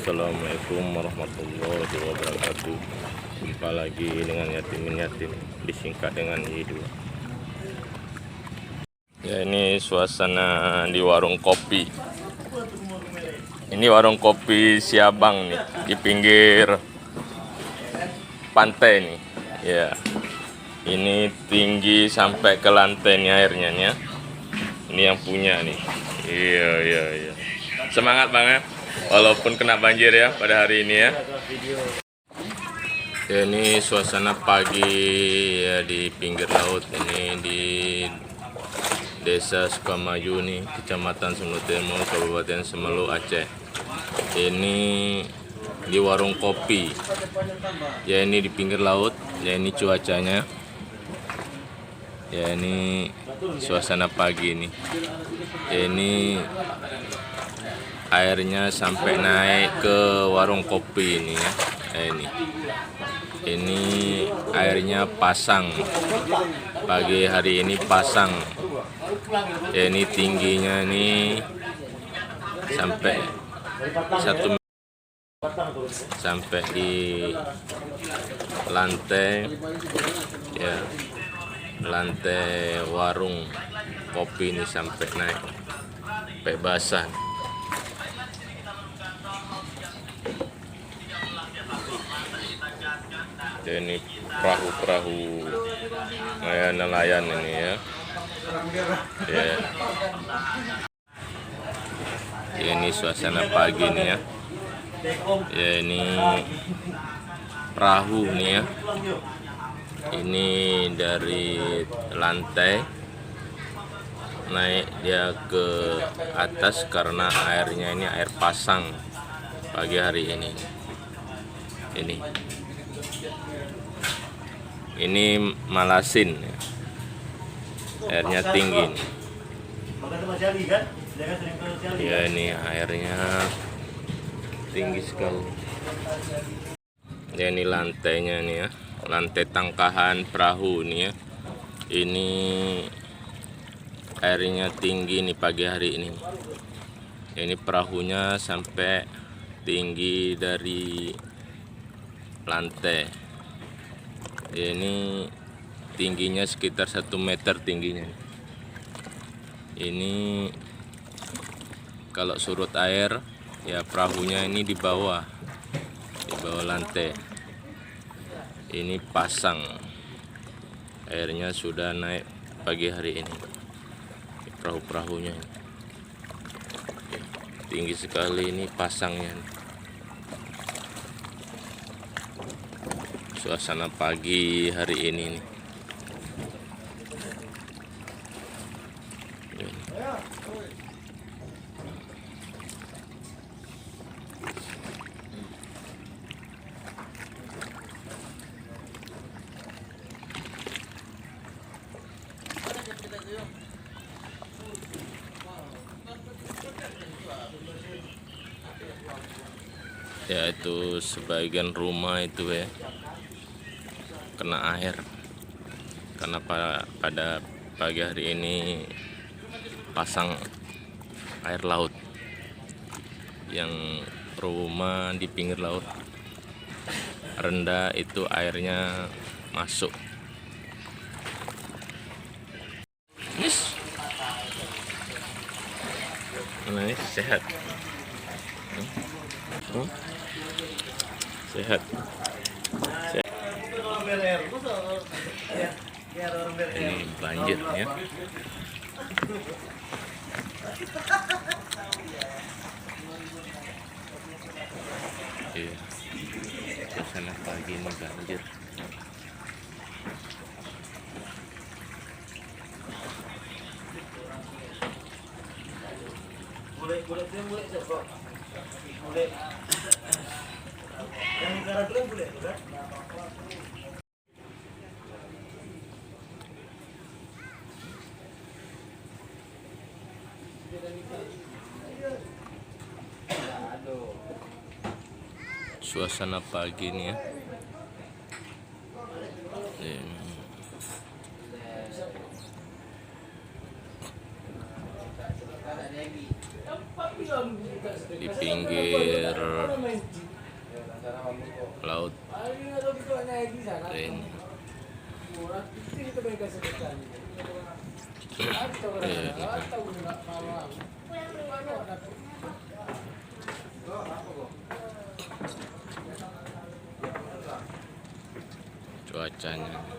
Assalamualaikum warahmatullahi wabarakatuh. Jumpa lagi dengan yatim disingkat dengan Y2. Ya, ini suasana di warung kopi. Ini warung kopi Siabang nih, di pinggir pantai nih. Ya, ini tinggi sampai ke lantai nih airnya nih ya. Ini yang punya nih. Iya. Semangat banget. Walaupun kena banjir ya pada hari ini ya. Ya, ini suasana pagi ya di pinggir laut ini di Desa Sukamaju nih, Kecamatan Sumutemo, Kabupaten Semelu, Aceh. Ini di warung kopi. Ya, ini di pinggir laut. Ya, ini cuacanya. Ya, ini suasana pagi nih. Ya, ini airnya sampai naik ke warung kopi ini ya. Ini airnya pasang. Pagi hari ini pasang. Ya, ini tingginya nih sampai 1 meter, sampai di lantai ya, lantai warung kopi ini sampai naik, sampai basah. Ya, ini perahu-perahu nelayan ini ya. Ya, ini suasana pagi nih ya. Ya, ini perahu nih ya. Ini dari lantai naik dia ke atas karena airnya ini air pasang pagi hari ini. Ini Malasin ya. Airnya tinggi nih. Ya, ini airnya tinggi sekali. Ya, ini lantainya nih ya, lantai tangkahan perahu nih ya. Ini airnya tinggi nih pagi hari ini. Ya, ini perahunya sampai tinggi dari lantai. Ya, ini tingginya sekitar 1 meter tingginya. Ini kalau surut air ya perahunya ini di bawah lantai. Ini pasang, airnya sudah naik pagi hari ini. Perahu-perahunya tinggi sekali, ini pasangnya. Suasana pagi hari ini nih. Ya, itu sebagian rumah itu ya kena air karena pada pagi hari ini pasang air laut. Yang rumah di pinggir laut rendah itu airnya masuk. Ini sehat. Sehat. Ini banjir ya. Iya. Suasana pagi ini banjir. Suasana pagi ini ya. di pinggir laut ini. Cuacanya